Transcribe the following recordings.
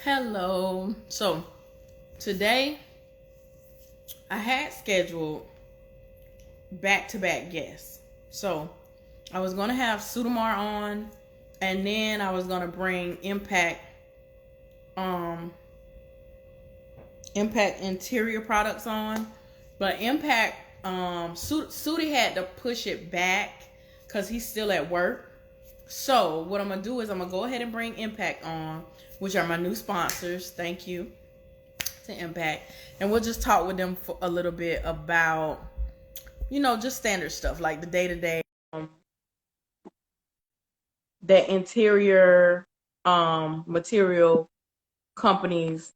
Hello. So today I had scheduled back to back guests. So I was gonna have Sudamar on, and then I was gonna bring um Impact Interior Products on, but Impact Sudi had to push it back because he's still at work. So what I'm gonna do is I'm gonna go ahead and bring Impact on, which are my new sponsors. Thank you to Impact, and we'll just talk with them for a little bit about just standard stuff like the day to day that interior material companies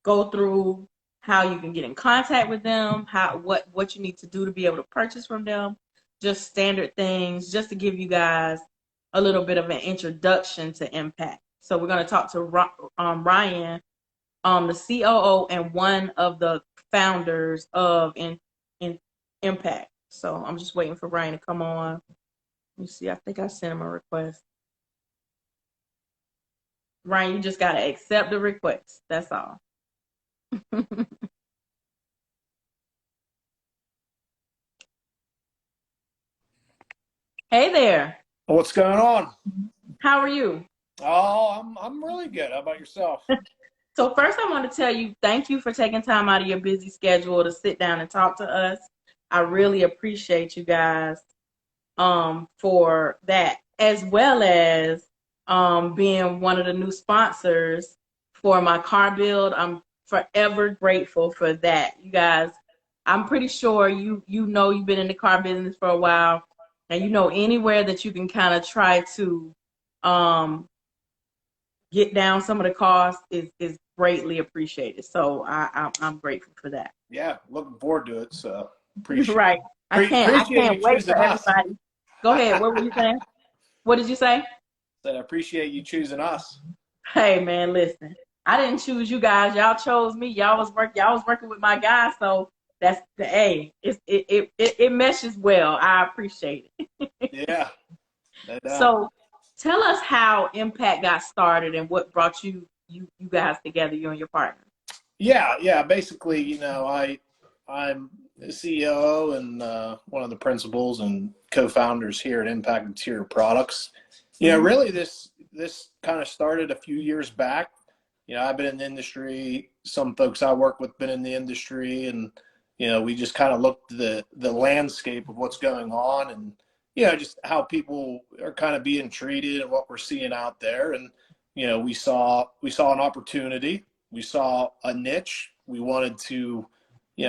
go through, how you can get in contact with them, how what you need to do to be able to purchase from them, just standard things, just to give you guys a little bit of an introduction to Impact. So we're going to talk to Ryan, the COO and one of the founders of in Impact. So I'm just waiting for Ryan to come on. Let me see. I think I sent him a request. Ryan, you just got to accept the request. That's all. Hey there. What's going on? How are you? Oh, I'm really good. How about yourself? So first I want to tell you thank you for taking time out of your busy schedule to sit down and talk to us. I really appreciate you guys for that, as well as being one of the new sponsors for my car build. I'm forever grateful for that. You guys, I'm pretty sure you know you've been in the car business for a while, and anywhere that you can kind of try to um, get down some of the costs is greatly appreciated. So I'm grateful for that. Yeah, looking forward to it. So appreciate Right. I appreciate you can't wait choosing for us. everybody. Go ahead. What were you saying? What did you say? Said I appreciate you choosing us. Hey man, listen. I didn't choose you guys. Y'all chose me. Y'all was working with my guys, so that's the A. It meshes well. I appreciate it. Yeah, no doubt. So tell us how Impact got started and what brought you guys together, you and your partner. Yeah. Basically, I'm the CEO and one of the principals and co-founders here at Impact Interior Products. Mm-hmm. Really this kind of started a few years back. I've been in the industry. Some folks I work with been in the industry, and we just kind of looked at the landscape of what's going on, and just how people are kind of being treated and what we're seeing out there. And we saw an opportunity. We saw a niche. We wanted to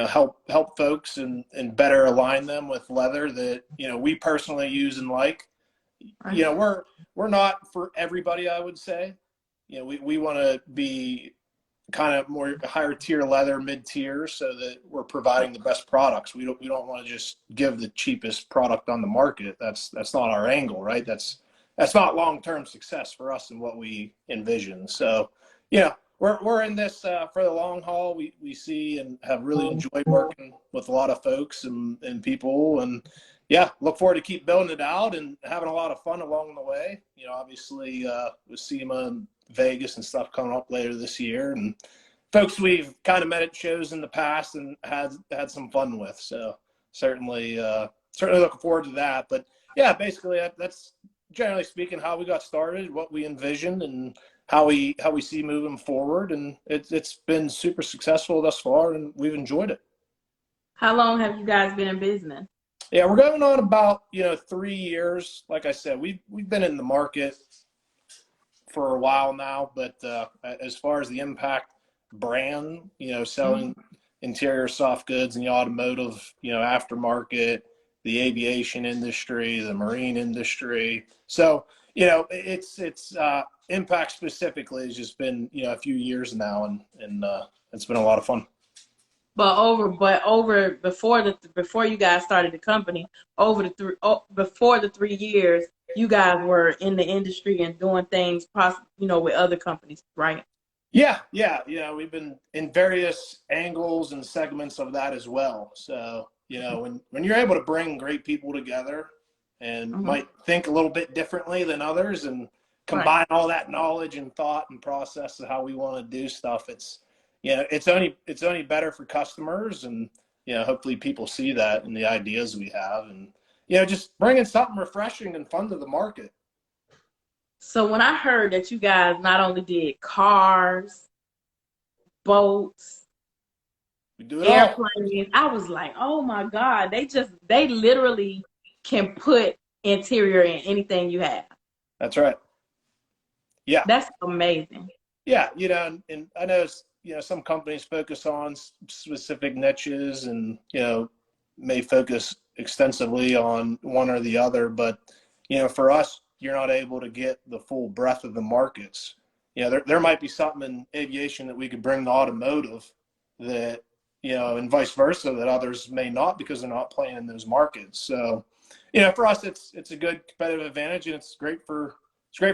help folks and better align them with leather that we personally use and like. Right. We're not for everybody, I would say. We want to be kind of more higher tier leather, mid tier, so that we're providing the best products. We don't want to just give the cheapest product on the market. That's not our angle, right? That's not long term success for us and what we envision. So, we're in this for the long haul. We see and have really enjoyed working with a lot of folks and people, and yeah, look forward to keep building it out and having a lot of fun along the way. Obviously with SEMA and Vegas and stuff coming up later this year, and folks we've kind of met at shows in the past and had some fun with. So certainly looking forward to that. But yeah, basically that's generally speaking how we got started, what we envisioned, and how we see moving forward. And it's been super successful thus far, and we've enjoyed it. How long have you guys been in business? Yeah, we're going on about 3 years. Like I said, we've been in the market for a while now, but as far as the Impact brand, Mhm. selling interior soft goods in the automotive, aftermarket, the aviation industry, the marine industry. So, it's Impact specifically has just been, a few years now, and it's been a lot of fun. But over before you guys started the company, before the 3 years, you guys were in the industry and doing things, with other companies, right? Yeah. We've been in various angles and segments of that as well. So, when you're able to bring great people together and Hmm. might think a little bit differently than others and Right. combine all that knowledge and thought and process of how we want to do stuff, it's, you know, it's only better for customers, and, you know, hopefully people see that in the ideas we have, and, you know, just bringing something refreshing and fun to the market. So when I heard that you guys not only did cars, boats, We do it all. airplanes, I was like, oh my God, they literally can put interior in anything you have. That's right. Yeah. That's amazing. Yeah. You know, and I know, you know, some companies focus on specific niches and, you know, may focus extensively on one or the other, but, you know, for us, you're not able to get the full breadth of the markets. You know, there might be something in aviation that we could bring to automotive that, you know, and vice versa, that others may not, because they're not playing in those markets. So, you know, for us, it's a good competitive advantage, and it's great for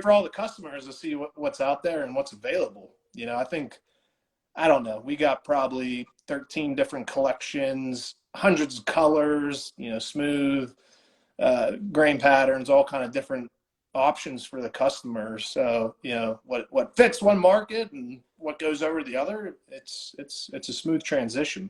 all the customers to see what's out there and what's available. You know, I don't know, we got probably 13 different collections, hundreds of colors, you know, smooth, grain patterns, all kind of different options for the customers. So, you know, what fits one market and what goes over the other, it's a smooth transition.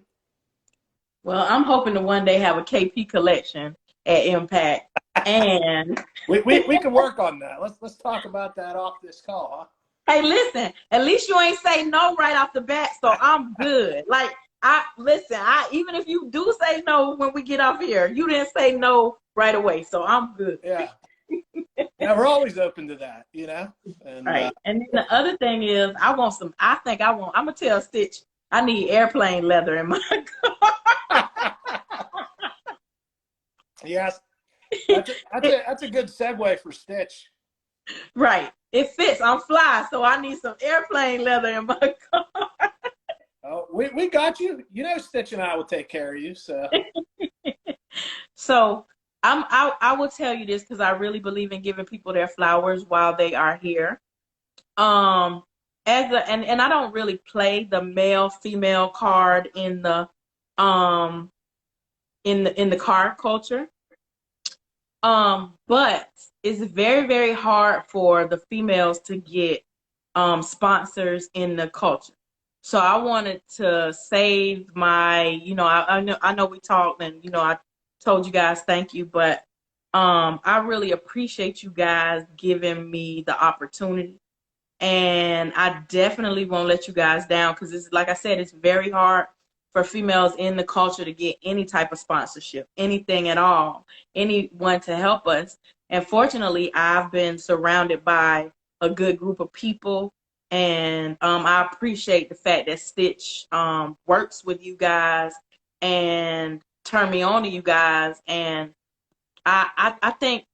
Well, I'm hoping to one day have a KP collection at Impact. And We can work on that. Let's talk about that off this call, hey, listen, at least you ain't say no right off the bat, so I'm good. Like, I listen, I even if you do say no when we get off here, you didn't say no right away, so I'm good. huh? Yeah. Yeah, we're always open to that, you know. And Right. And then the other thing is I'm gonna tell Stitch I need airplane leather in my car. yes, that's a good segue for Stitch. Right. It fits. I'm fly, so I need some airplane leather in my car. Oh, we got you. You know, Stitch and I will take care of you. So So I will tell you this because I really believe in giving people their flowers while they are here. Um, and I don't really play the male female card um in the car culture. But it's very, very hard for the females to get sponsors in the culture. So I wanted to save my, you know, I know we talked, and you know I told you guys thank you, but I really appreciate you guys giving me the opportunity, and I definitely won't let you guys down, because it's like I said, it's very hard for females in the culture to get any type of sponsorship, anything at all, anyone to help us. And fortunately, I've been surrounded by a good group of people, and I appreciate the fact that Stitch works with you guys and turned me on to you guys. And I think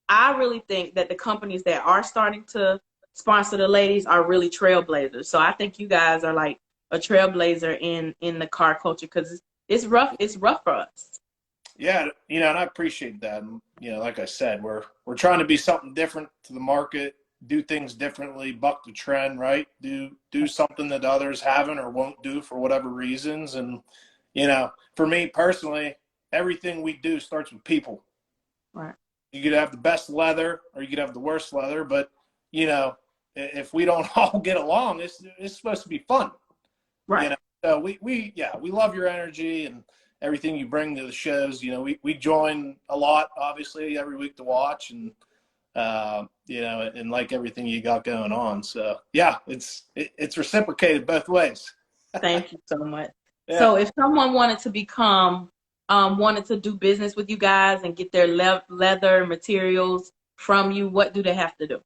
I really think that the companies that are starting to sponsor the ladies are really trailblazers. So I think you guys are like a trailblazer in the car culture, because it's rough. It's rough for us. yeah, you know, and I appreciate that. And, you know, like I said, we're trying to be something different to the market, do things differently, buck the trend, right? Do something that others haven't or won't do for whatever reasons. And, you know, for me personally, everything we do starts with people. Right. You could have the best leather or you could have the worst leather, but, you know, if we don't all get along, it's supposed to be fun. Right. You know, so we love your energy and everything you bring to the shows. You know, we join a lot, obviously, every week to watch, and you know, and like everything you got going on. So yeah, it's reciprocated both ways. Thank you so much. Yeah. So if someone wanted to become, wanted to do business with you guys and get their leather materials from you, what do they have to do?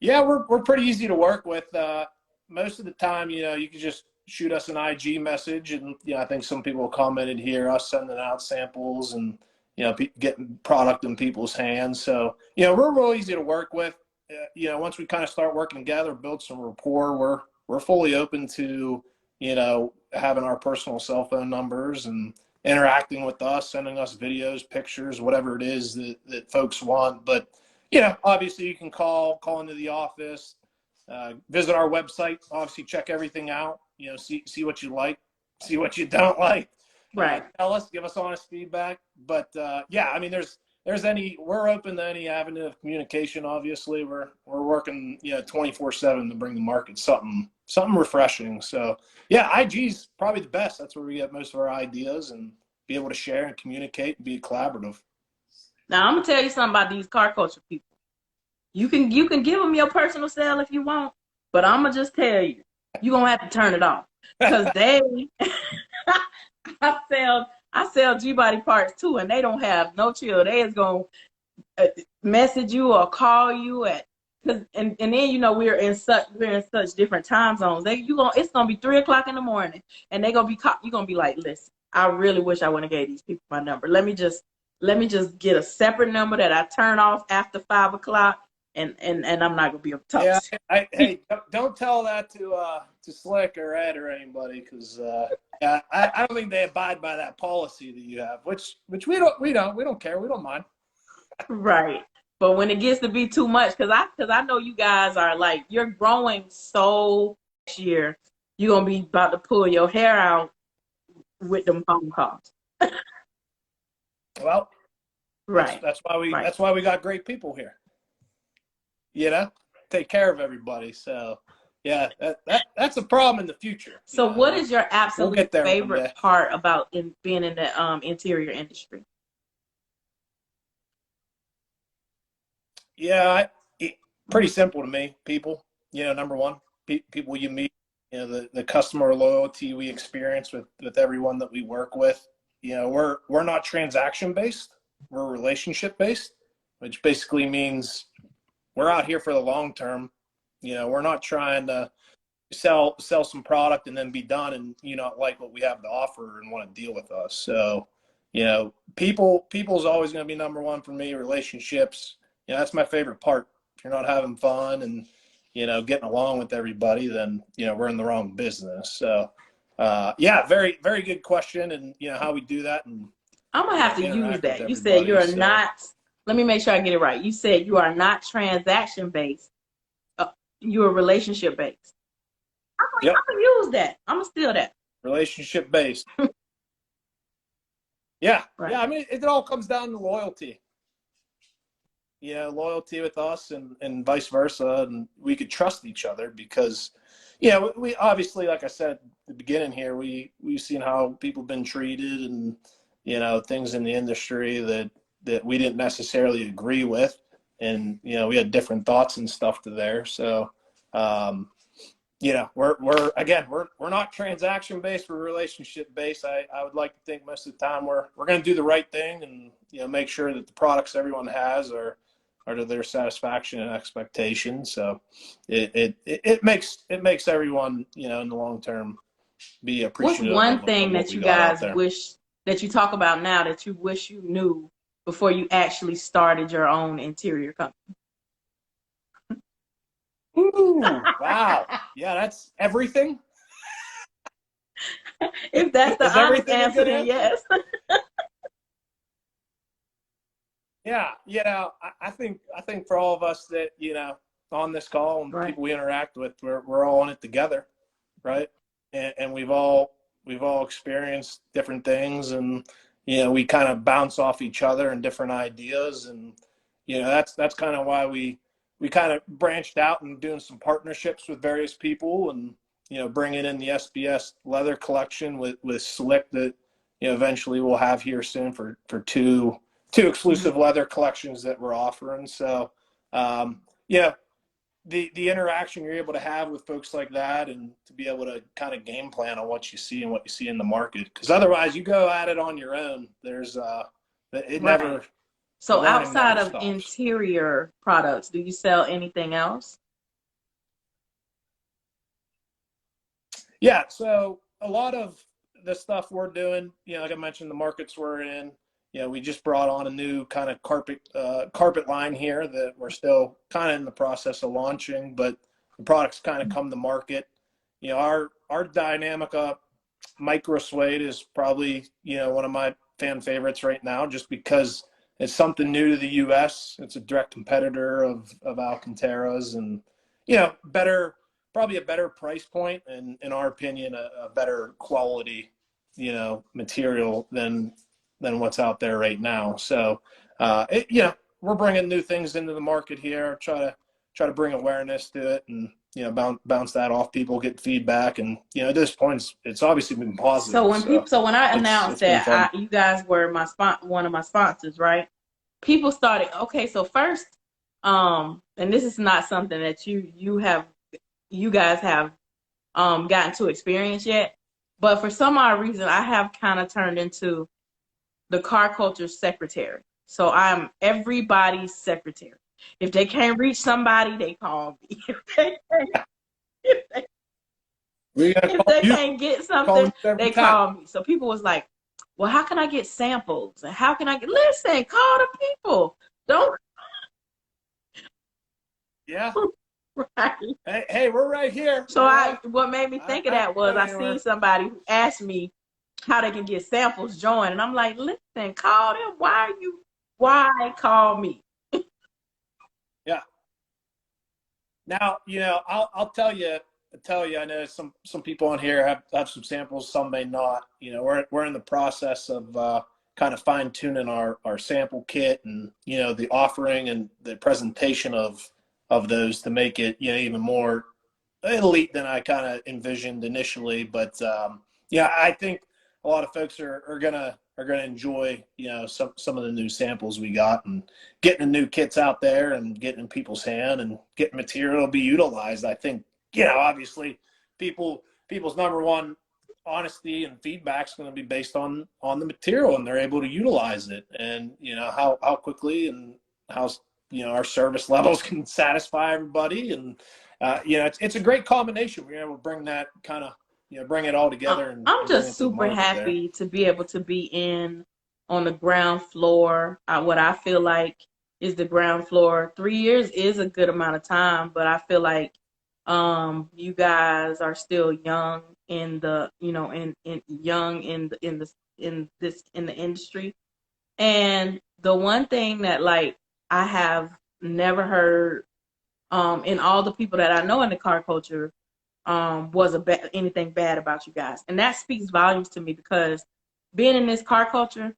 Yeah, we're pretty easy to work with. Most of the time, you know, you can just shoot us an IG message, and you know, I think some people commented here, us sending out samples and, you know, getting product in people's hands. So, you know, we're real easy to work with. You know, once we kind of start working together, build some rapport, we're fully open to, you know, having our personal cell phone numbers and interacting with us, sending us videos, pictures, whatever it is that folks want. But, you know, obviously you can call into the office, visit our website, obviously check everything out, you know, see what you like, see what you don't like. Right. Tell us, give us honest feedback. But yeah, I mean, we're open to any avenue of communication. Obviously, we're working 24/7 to bring the market something refreshing. So yeah, IG's probably the best. That's where we get most of our ideas and be able to share and communicate and be collaborative. Now I'm gonna tell you something about these car culture people. You can give them your personal cell if you want, but I'm gonna just tell you, you're gonna have to turn it off because they. I sell G body parts too, and they don't have no chill. They is gonna message you or call you at because and then we're in such different time zones. It's gonna be 3 o'clock in the morning, and they gonna be you're gonna be like, listen, I really wish I wouldn't have gave these people my number. Let me just get a separate number that I turn off after 5 o'clock, and I'm not gonna be able to talk. Yeah, hey, don't tell that to Slick or Ed or anybody, because yeah, I don't think they abide by that policy that you have, which we don't care, we don't mind. Right. But when it gets to be too much, because I know you guys are like, you're growing so this year, you're gonna be about to pull your hair out with them phone calls. Well, Right. that's why Right. we got great people here. Take care of everybody. So yeah, that's a problem in the future. So what is your We'll absolute get there one favorite day. part about being in the interior industry? Yeah, pretty simple to me. People, number one, people you meet, the customer loyalty we experience with everyone that we work with. We're not transaction based. We're relationship based, which basically means we're out here for the long term. We're not trying to sell some product and then be done and not like what we have to offer and want to deal with us. So, people's always going to be number one for me. Relationships, that's my favorite part. If you're not having fun and getting along with everybody, then we're in the wrong business. So yeah, very very good question, and how we do that. And I'm gonna have to use interact with that. You said you are everybody, so. not. Let me make sure I get it right. You said you are not transaction based. You are relationship based. Yep, I'm gonna use that. I'm gonna steal that. relationship based. Yeah, Right. yeah. I mean, it all comes down to loyalty. Loyalty with us and vice versa, and we could trust each other because, we obviously, like I said at the beginning here, we've seen how people have been treated and things in the industry that we didn't necessarily agree with, and we had different thoughts and stuff to there. So, we're not transaction based, we're relationship based. I would like to think most of the time we're going to do the right thing and make sure that the products everyone has are to their satisfaction and expectation. So it makes everyone in the long term be What's appreciative one of thing what that we you got out guys there. wish that you talk about now that you wish you knew before you actually started your own interior company? Ooh, wow. Yeah, that's everything. If that's the Is honest everything a answer, good then answer? yes. Yeah, I think for all of us that on this call and the Right. people we interact with, we're all in it together, right? And we've all experienced different things, and we kind of bounce off each other and different ideas, and that's kind of why we kind of branched out and doing some partnerships with various people, and bringing in the SBS leather collection with Slick that eventually we'll have here soon for two exclusive leather collections that we're offering. So, the interaction you're able to have with folks like that, and to be able to kind of game plan on what you see and what you see in the market, because otherwise you go at it on your own. There's it Right. never the So learning outside never of stops. interior products, do you sell anything else? Yeah, so a lot of the stuff we're doing, like I mentioned, the markets we're in, we just brought on a new kind of carpet line here that we're still kind of in the process of launching, but the products kind of come to market. Our dynamic up micro suede is probably one of my fan favorites right now, just because it's something new to the U.S. It's a direct competitor of Alcantara's, and better, probably a better price point, and in our opinion a better quality material than what's out there right now. So you know, we're bringing new things into the market here. Try to bring awareness to it, and you know, bounce that off people, get feedback, and you know, at this point, it's obviously been positive. So when I announced it's been fun. that you guys were one of my sponsors, right? People started. Okay, so first, and this is not something that you guys have gotten to experience yet, but for some odd reason, I have kind of turned into the car culture secretary. So I'm everybody's secretary. If they can't reach somebody, they call me. If they can't get something, they call me. So people was like, well, how can I get samples? And how can I get, listen, call the people. Don't. Yeah. Right. Hey, we're right here. So what made me think of that was I seen somebody who asked me how they can get samples joined. And I'm like, listen, call them. Why call me? Yeah. Now, you know, I'll tell you, I know some people on here have some samples, some may not. You know, we're in the process of kind of fine tuning our sample kit, and you know, the offering and the presentation of those to make it, you know, even more elite than I kind of envisioned initially. But yeah, I think a lot of folks are gonna enjoy, you know, some of the new samples we got, and getting the new kits out there and getting in people's hand and getting material to be utilized. I think, you know, obviously people's number one honesty and feedback is going to be based on the material, and they're able to utilize it, and you know, how quickly and how, you know, our service levels can satisfy everybody. And you know, it's a great combination. We're able to bring that kind of, you know, bring it all together. And I'm just super happy to be able to be on the ground floor. What I feel like is the ground floor. 3 years is a good amount of time, but I feel like you guys are still young in the, you know, in the industry. And the one thing that, like, I have never heard in all the people that I know in the car culture was anything bad about you guys. And that speaks volumes to me, because being in this car culture,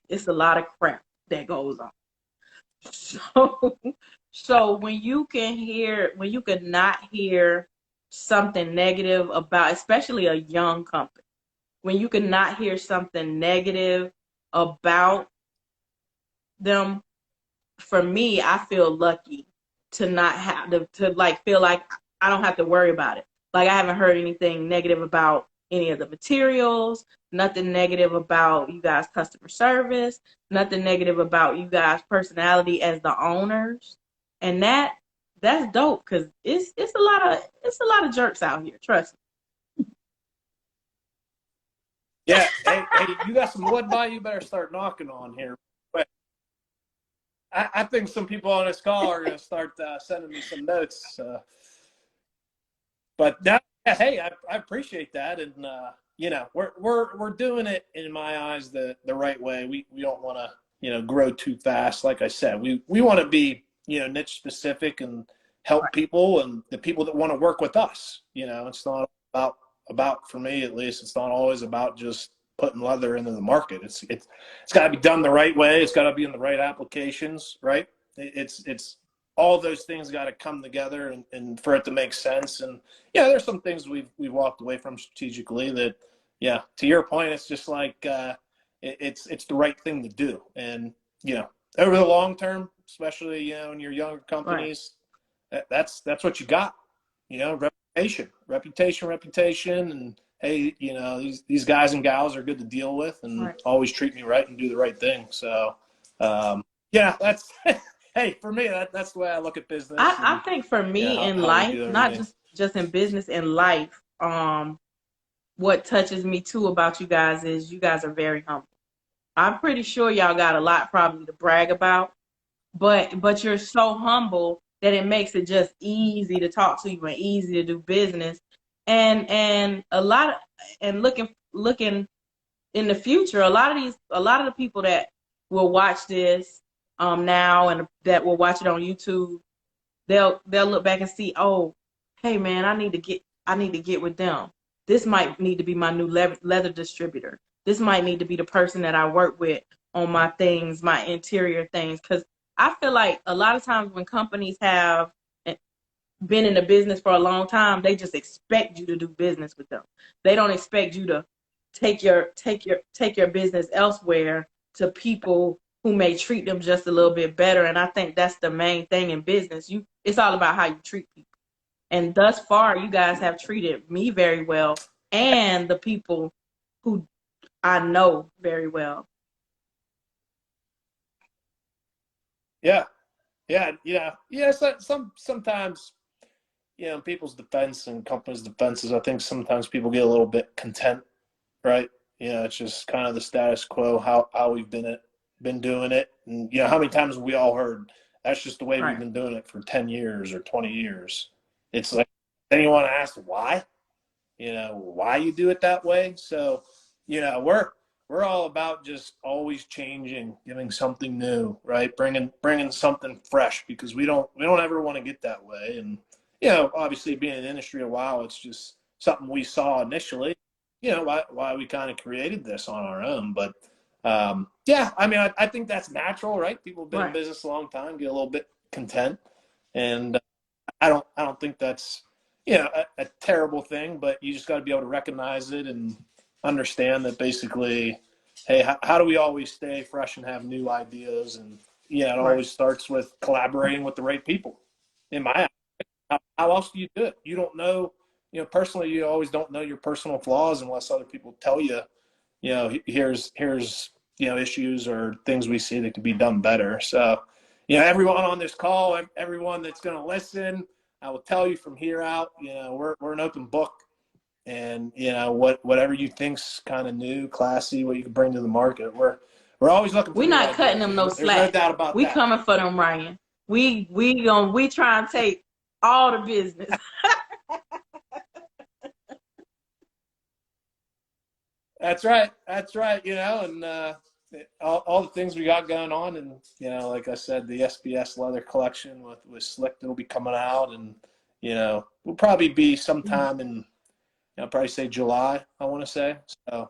it's a lot of crap that goes on. So when you could not hear something negative about, especially a young company, when you could not hear something negative about them, for me, I feel lucky to not have to like feel like I don't have to worry about it. Like, I haven't heard anything negative about any of the materials, nothing negative about you guys' customer service, nothing negative about you guys' personality as the owners. And that's dope, because it's a lot of jerks out here, trust me. Yeah, hey, you got some wood by you, better start knocking on here. But I think some people on this call are going to start sending me some notes. But that, hey, I appreciate that, and you know, we're doing it, in my eyes, the right way. We don't want to, you know, grow too fast. Like I said, we want to be, you know, niche specific and help people, and the people that want to work with us. You know, it's not about, for me at least, it's not always about just putting leather into the market. It's got to be done the right way. It's got to be in the right applications, right? It's all those things got to come together, and for it to make sense. And yeah, there's some things we've walked away from strategically that, yeah, to your point, it's just like it's the right thing to do. And you know, over the long term, especially, you know, in your younger companies, right, that's what you got. You know, reputation, and hey, you know, these guys and gals are good to deal with, and right, always treat me right and do the right thing. So yeah, that's hey, for me, that's the way I look at business. I think for me, in life, not just in business, in life, what touches me too about you guys is you guys are very humble. I'm pretty sure y'all got a lot probably to brag about, but you're so humble that it makes it just easy to talk to you and easy to do business. And a lot of, and looking in the future, a lot of the people that will watch this now, and that will watch it on YouTube, they'll look back and see, oh, hey man, I need to get with them. This might need to be my new leather distributor. This might need to be the person that I work with on my things, my interior things, because I feel like a lot of times when companies have been in the business for a long time, they just expect you to do business with them. They don't expect you to take your business elsewhere to people who may treat them just a little bit better. And I think that's the main thing in business. It's all about how you treat people. And thus far, you guys have treated me very well and the people who I know very well. Yeah. Yeah. Yeah. So, sometimes, people's defense and companies' defenses, I think sometimes people get a little bit content, right? It's just kind of the status quo, how we've been doing it. And, how many times have we all heard that's just the way we've Right. been doing it for 10 years or 20 years. It's like, then you want to ask why, why you do it that way. So, we're all about just always changing, giving something new, right? Bringing something fresh, because we don't ever want to get that way. And, obviously being in the industry a while, it's just something we saw initially, why we kind of created this on our own. But yeah, I mean, I think that's natural, right? People have been in Right. business a long time, get a little bit content, and I don't think that's a terrible thing, but you just got to be able to recognize it and understand that basically, hey, how do we always stay fresh and have new ideas? And it Right. always starts with collaborating with the right people. In my how else do you do it? You don't know, personally, you always don't know your personal flaws unless other people tell you, here's issues or things we see that could be done better. So, everyone on this call, everyone that's going to listen, I will tell you from here out, we're an open book, and whatever you think's kind of new, classy, what you can bring to the market, we're always looking for We're new not cutting ideas. them There's no there's no slack. doubt about We that. coming for them, Ryan. We try and take all the business. That's right. That's right. And all the things we got going on, and like I said, the SBS leather collection with Slick that'll be coming out, and we'll probably be sometime in, probably say July, I want to say. So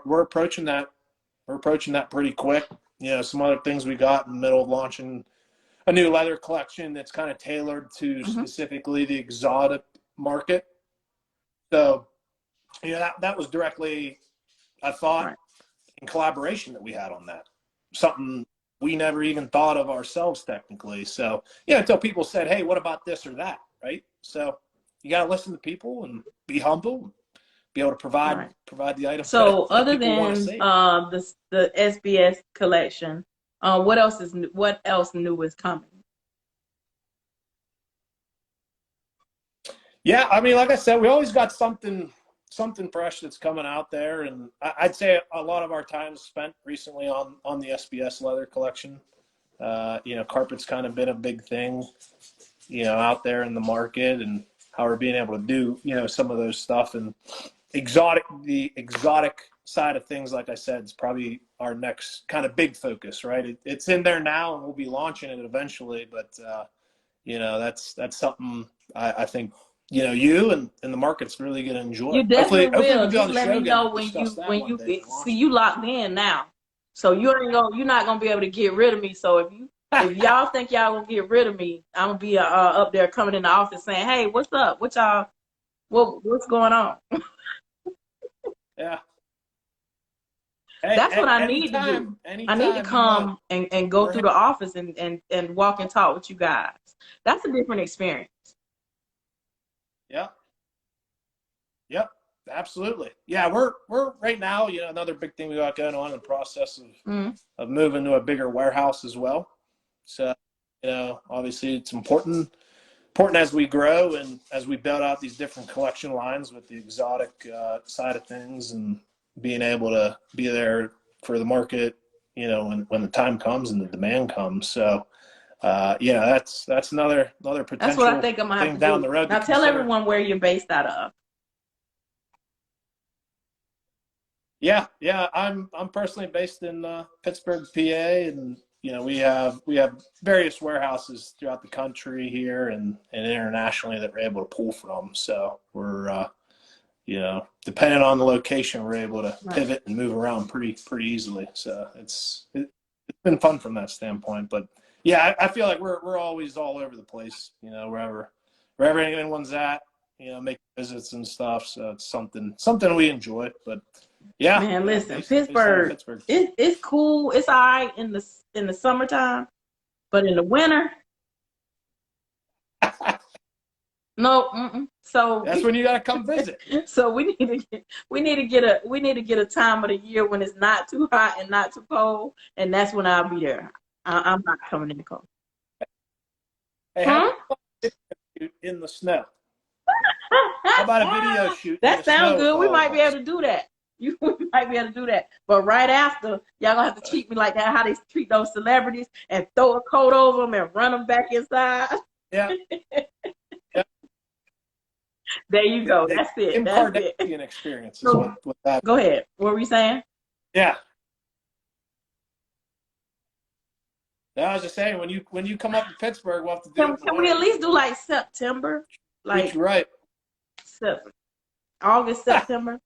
we're approaching that. We're approaching that pretty quick. Some other things we got in the middle of launching a new leather collection that's kind of tailored to Mm-hmm. specifically the exotic market. So that was directly a thought Right. in collaboration that we had on that. Something we never even thought of ourselves technically. So, until people said, hey, what about this or that, right? So you got to listen to people and be humble, be able to provide Right. the items So that other people want to than see. the SBS collection, what else new is coming? Yeah, I mean, like I said, we always got something fresh that's coming out there, and I'd say a lot of our time spent recently on the SBS leather collection. Carpet's kind of been a big thing, out there in the market, and how we're being able to do, some of those stuff. And the exotic side of things, like I said, is probably our next kind of big focus, right? It's in there now, and we'll be launching it eventually. But that's something I think you and the market's really going to enjoy. You Hopefully, definitely hopefully we'll will. be on Just the let show me again to know when discuss that when one you day get and see launch you locked in now. So you're not gonna be able to get rid of me. So it. if y'all think y'all gonna get rid of me, I'm gonna be up there coming in the office saying, "Hey, what's up? What's going on?" Yeah. Hey, That's what I need to do. anytime, I need to anytime you want. come and go We're through the office and walk and talk with you guys. That's a different experience. Yeah. Yep. Absolutely. Yeah, we're right now, another big thing we got going on in the process Mm-hmm. of moving to a bigger warehouse as well. So, obviously it's important as we grow and as we build out these different collection lines with the exotic side of things, and being able to be there for the market, when the time comes and the demand comes. So, that's another That's what I potential think I'm gonna have thing to down the do. road to Now tell consider. everyone where you're based out of. Yeah. I'm personally based in Pittsburgh, PA, and we have various warehouses throughout the country here and internationally that we're able to pull from. So we're depending on the location, we're able to pivot and move around pretty easily. So it's been fun from that standpoint. But yeah, I feel like we're always all over the place, wherever anyone's at, making visits and stuff. So it's something we enjoy. But yeah, man, listen, Pittsburgh, it's cool. It's all right in the summertime, but in the winter, no. So that's when you gotta come visit. So we need to get a time of the year when it's not too hot and not too cold, and that's when I'll be there. I'm not coming in the cold. Hey, in the snow. How about a video shoot? That sounds good. We might be able to do that. We might be able to do that. But right after, y'all gonna have to treat me like that, how they treat those celebrities, and throw a coat over them and run them back inside. Yeah. There you go. That's it. Kim Kardashian experience. So, go ahead. What were you saying? Yeah. I was just saying, when you come up to Pittsburgh, we'll have to do. Can we at least do like September? Like right. August, September.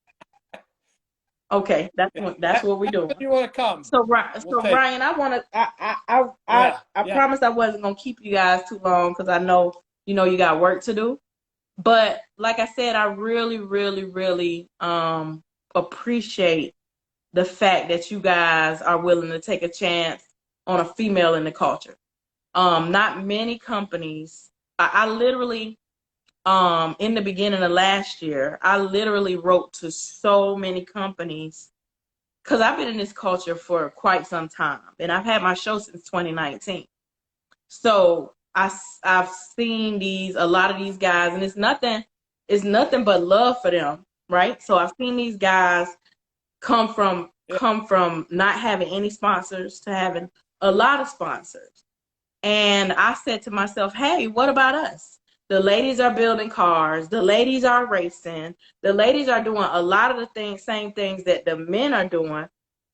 Okay, that's what we do. You want to come? So Ryan, I promised I wasn't gonna keep you guys too long because I know you got work to do. But like I said, I really, really, really appreciate the fact that you guys are willing to take a chance on a female in the culture. Not many companies. I literally, in the beginning of last year, I literally wrote to so many companies because I've been in this culture for quite some time, and I've had my show since 2019. So I've seen a lot of these guys, and it's nothing but love for them, right? So I've seen these guys come from not having any sponsors to having a lot of sponsors. And I said to myself, hey, what about us? The ladies are building cars, the ladies are racing, the ladies are doing a lot of the same things that the men are doing,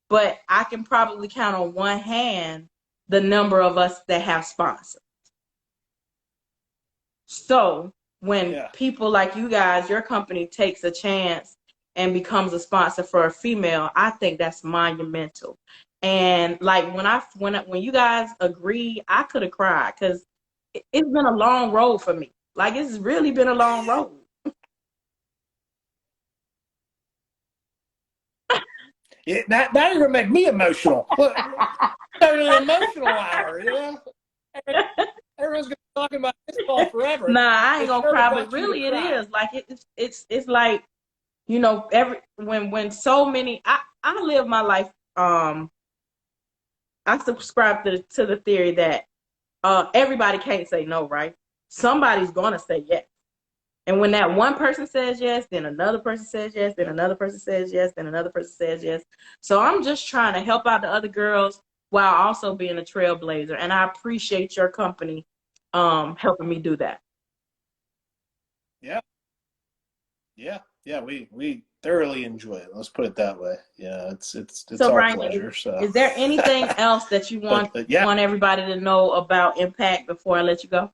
but I can probably count on one hand the number of us that have sponsors. So when people like you guys, your company takes a chance and becomes a sponsor for a female, I think that's monumental. And like when you guys agreed, I could have cried because it's been a long road for me. Like it's really been a long road. Now you're gonna make me emotional. An emotional hour, Everyone's gonna be talking about baseball forever. Nah, I ain't gonna cry, but really it is. Like it's like, when so many I live my life, I subscribe to the theory that everybody can't say no, right? Somebody's gonna say yes. And when that one person says yes, then another person says yes, then another person says yes, then another person says yes. So I'm just trying to help out the other girls while also being a trailblazer. And I appreciate your company helping me do that. Yeah, we thoroughly enjoy it. Let's put it that way. Yeah, it's so, our Ryan, pleasure. So is there anything else that you want everybody to know about Impact before I let you go?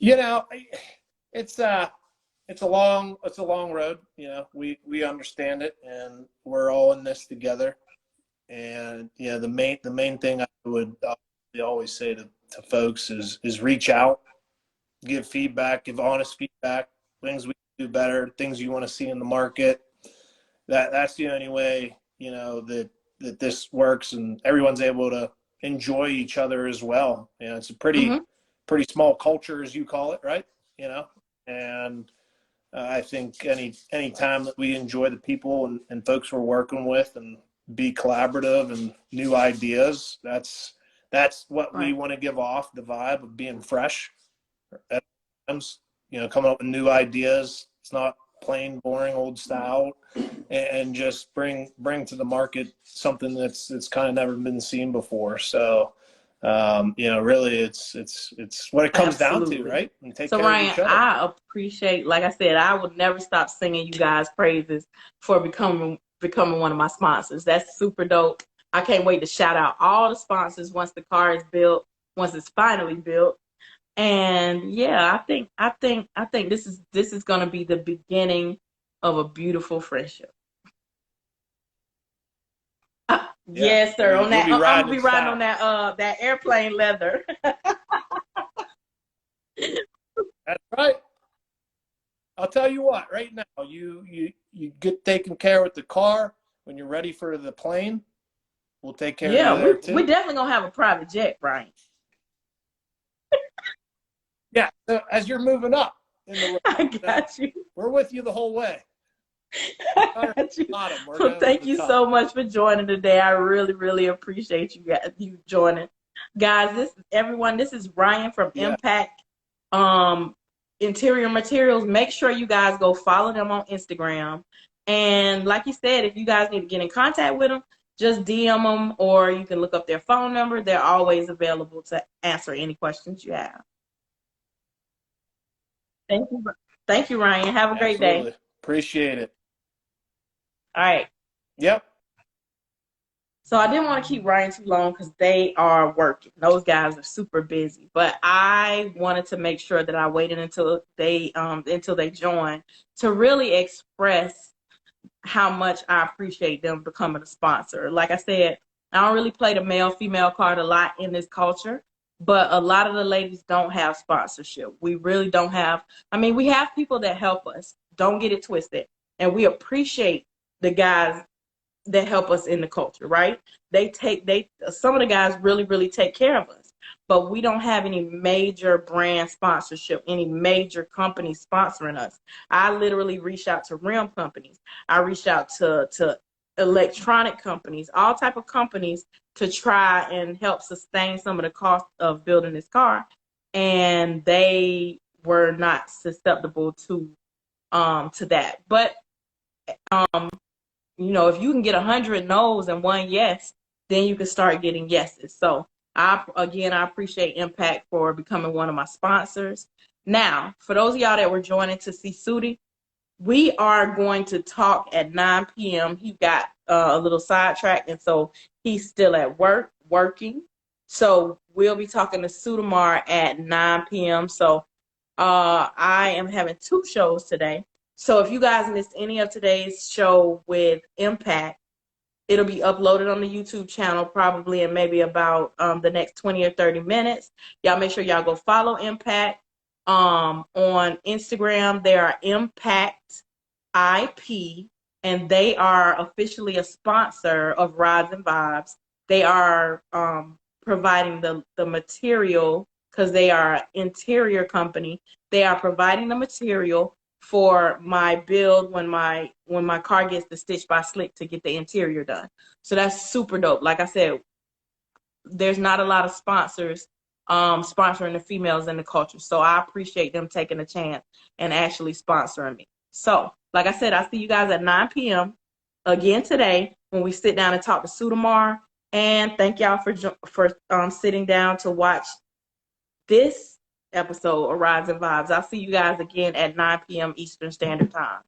It's a long road. We understand it, and we're all in this together. And the main thing I would always say to folks is reach out, give feedback, give honest feedback, things we can do better, things you want to see in the market. That's the only way that this works, and everyone's able to enjoy each other as well. It's a pretty small culture, as you call it, right? And I think any time that we enjoy the people and folks we're working with and be collaborative and new ideas, that's what we want to give off, the vibe of being fresh at times, coming up with new ideas. It's not plain boring old style, and just bring to the market something that's kind of never been seen before. So really it's what it comes down to, right? And take care Ryan, of each other. I appreciate, like I said, I would never stop singing you guys praises for becoming one of my sponsors. That's super dope. I can't wait to shout out all the sponsors once the car is built, once it's finally built. And yeah, I think this is gonna be the beginning of a beautiful friendship. Yeah, Yes, sir. On you'll that, be I'm gonna riding be in riding on style. that airplane leather. That's right. I'll tell you what. Right now, you get taken care of with the car. When you're ready for the plane, we'll take care of you Yeah, there we too. definitely gonna have a private jet, Brian. Yeah. So as you're moving up in the road, I you know, got you. we're with you the whole way. You I start at got you. the bottom. We're Well, going to thank the you top. so much for joining today. I really, really appreciate you guys you joining. Guys, this is Ryan from Yeah. Impact um Interior Materials. Make sure you guys go follow them on Instagram. And like you said, if you guys need to get in contact with them, just DM them or you can look up their phone number. They're always available to answer any questions you have. Thank you. Thank you, Ryan. Have a great day. Absolutely. Appreciate it. All right. Yep. So I didn't want to keep Ryan too long because they are working. Those guys are super busy. But I wanted to make sure that I waited until they join to really express how much I appreciate them becoming a sponsor. Like I said, I don't really play the male female card a lot in this culture, but a lot of the ladies don't have sponsorship. We really don't have. I mean, we have people that help us. Don't get it twisted, and we appreciate the guys that help us in the culture, right? They some of the guys really, really take care of us. But we don't have any major brand sponsorship, any major companies sponsoring us. I literally reach out to rim companies. I reach out to electronic companies, all type of companies to try and help sustain some of the cost of building this car. And they were not susceptible to that. But if you can get 100 no's and one yes, then you can start getting yeses. So I appreciate Impact for becoming one of my sponsors. Now, for those of y'all that were joining to see Sudi, we are going to talk at 9 p.m. He got a little sidetracked, and so he's still at work, working. So we'll be talking to Sudamar at 9 p.m. So I am having two shows today. So if you guys missed any of today's show with Impact, it'll be uploaded on the YouTube channel probably in maybe about the next 20 or 30 minutes. Y'all make sure y'all go follow Impact. On Instagram, they are Impact IP, and they are officially a sponsor of Rods and Vibes. They are providing the material because they are an interior company. They are providing the material for my build when my car gets the Stitch by Slick to get the interior done. So that's super dope. Like I said, there's not a lot of sponsors sponsoring the females in the culture. So I appreciate them taking a chance and actually sponsoring me. So, like I said, I'll see you guys at 9 p.m. again today when we sit down and talk to Sudamar. And thank y'all for sitting down to watch this episode of Rides and Vibes. I'll see you guys again at 9 p.m. Eastern Standard Time.